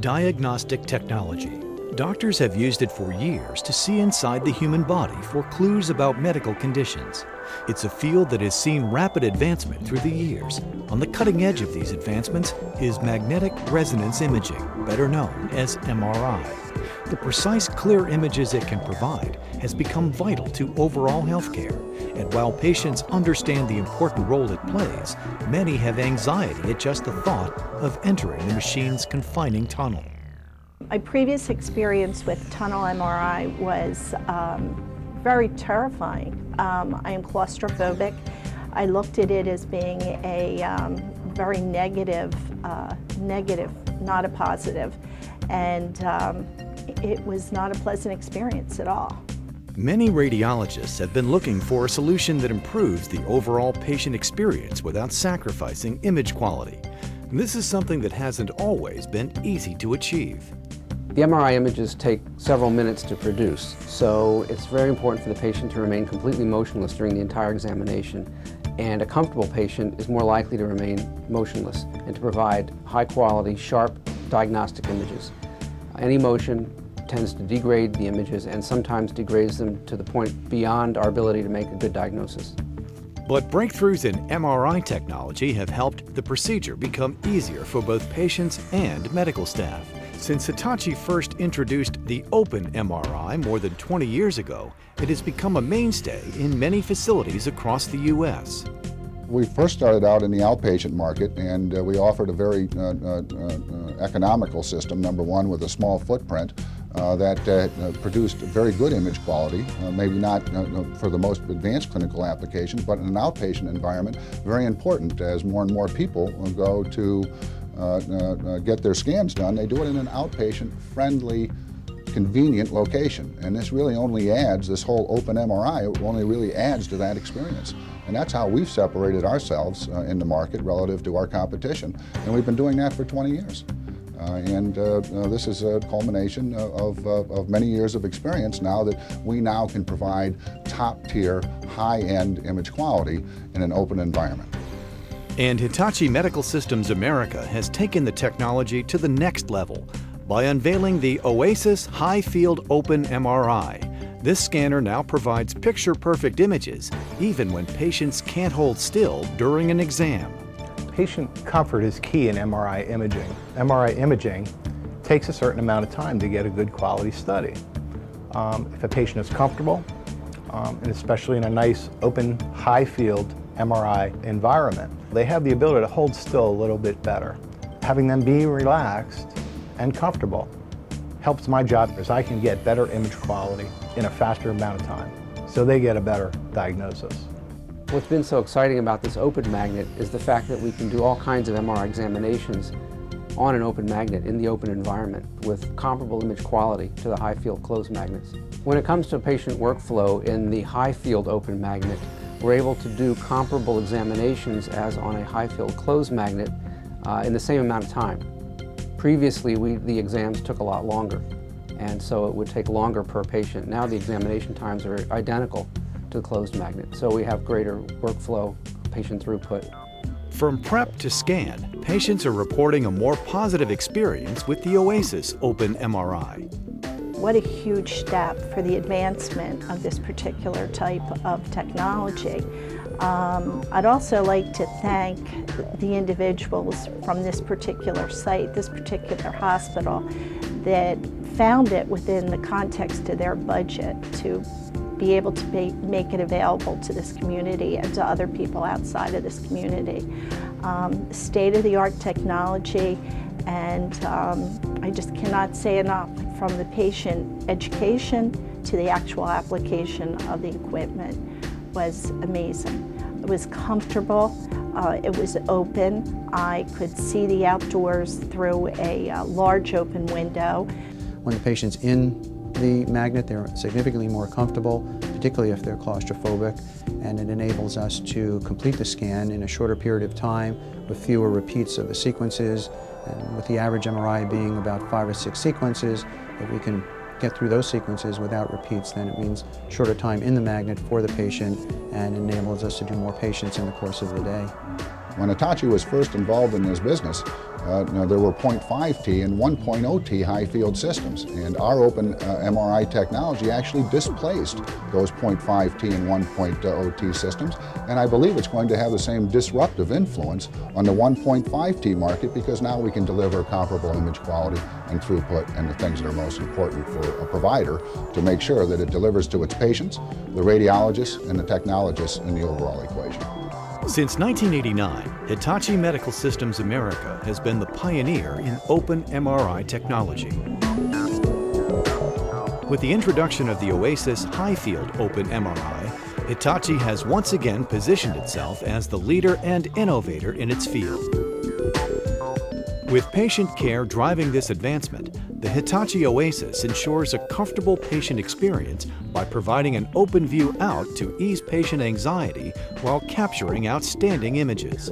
Diagnostic technology. Doctors have used it for years to see inside the human body for clues about medical conditions. It's a field that has seen rapid advancement through the years. On the cutting edge of these advancements is magnetic resonance imaging, better known as MRI. The precise, clear images it can provide has become vital to overall healthcare. And while patients understand the important role it plays, many have anxiety at just the thought of entering the machine's confining tunnel. My previous experience with tunnel MRI was very terrifying. I am claustrophobic. I looked at it as being a very negative, not a positive, and it was not a pleasant experience at all. Many radiologists have been looking for a solution that improves the overall patient experience without sacrificing image quality. This is something that hasn't always been easy to achieve. The MRI images take several minutes to produce, so it's very important for the patient to remain completely motionless during the entire examination, and a comfortable patient is more likely to remain motionless and to provide high-quality, sharp diagnostic images. Any motion tends to degrade the images and sometimes degrades them to the point beyond our ability to make a good diagnosis. But breakthroughs in MRI technology have helped the procedure become easier for both patients and medical staff. Since Hitachi first introduced the open MRI more than 20 years ago, it has become a mainstay in many facilities across the U.S. We first started out in the outpatient market, and we offered a very economical system, number one, with a small footprint that produced very good image quality, maybe not for the most advanced clinical applications, but in an outpatient environment, very important as more and more people go to get their scans done. They do it in an outpatient-friendly, convenient location. And this really only adds, this whole open MRI, only really adds to that experience. And that's how we've separated ourselves in the market relative to our competition. And we've been doing that for 20 years. This is a culmination of many years of experience now that we now can provide top-tier, high-end image quality in an open environment. And Hitachi Medical Systems America has taken the technology to the next level by unveiling the Oasis High-Field Open MRI. This scanner now provides picture-perfect images, even when patients can't hold still during an exam. Patient comfort is key in MRI imaging. MRI imaging takes a certain amount of time to get a good quality study. If a patient is comfortable, and especially in a nice open high-field MRI environment, they have the ability to hold still a little bit better. Having them be relaxed and comfortable helps my job because I can get better image quality in a faster amount of time, so they get a better diagnosis. What's been so exciting about this open magnet is the fact that we can do all kinds of MRI examinations on an open magnet in the open environment with comparable image quality to the high-field closed magnets. When it comes to patient workflow in the high-field open magnet, we're able to do comparable examinations as on a high-field closed magnet in the same amount of time. Previously, the exams took a lot longer, and so it would take longer per patient. Now the examination times are identical to the closed magnet, so we have greater workflow, patient throughput. From prep to scan, patients are reporting a more positive experience with the Oasis Open MRI. What a huge step for the advancement of this particular type of technology. I'd also like to thank the individuals from this particular site, this particular hospital, that found it within the context of their budget to be able to make it available to this community and to other people outside of this community. State-of-the-art technology, and I just cannot say enough, from the patient education to the actual application of the equipment was amazing. It was comfortable, it was open, I could see the outdoors through a large open window. When the patient's in the magnet, they're significantly more comfortable, particularly if they're claustrophobic, and it enables us to complete the scan in a shorter period of time with fewer repeats of the sequences, and with the average MRI being about 5 or 6 sequences, if we can get through those sequences without repeats, then it means shorter time in the magnet for the patient and enables us to do more patients in the course of the day. When Hitachi was first involved in this business, there were 0.5T and 1.0T high field systems, and our open MRI technology actually displaced those 0.5T and 1.0T systems, and I believe it's going to have the same disruptive influence on the 1.5T market, because now we can deliver comparable image quality and throughput and the things that are most important for a provider to make sure that it delivers to its patients, the radiologists, and the technologists in the overall equation. Since 1989, Hitachi Medical Systems America has been the pioneer in open MRI technology. With the introduction of the Oasis high-field open MRI, Hitachi has once again positioned itself as the leader and innovator in its field. With patient care driving this advancement, the Hitachi Oasis ensures a comfortable patient experience by providing an open view out to ease patient anxiety while capturing outstanding images.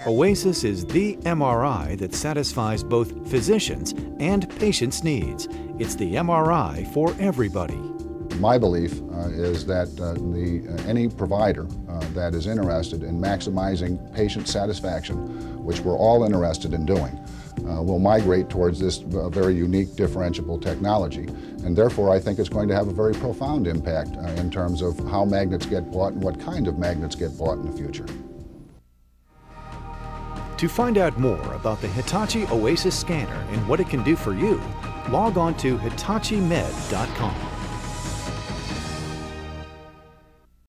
Oasis is the MRI that satisfies both physicians' and patients' needs. It's the MRI for everybody. My belief is that any provider that is interested in maximizing patient satisfaction, which we're all interested in doing, will migrate towards this very unique differentiable technology. And therefore, I think it's going to have a very profound impact in terms of how magnets get bought and what kind of magnets get bought in the future. To find out more about the Hitachi Oasis scanner and what it can do for you, log on to hitachimed.com.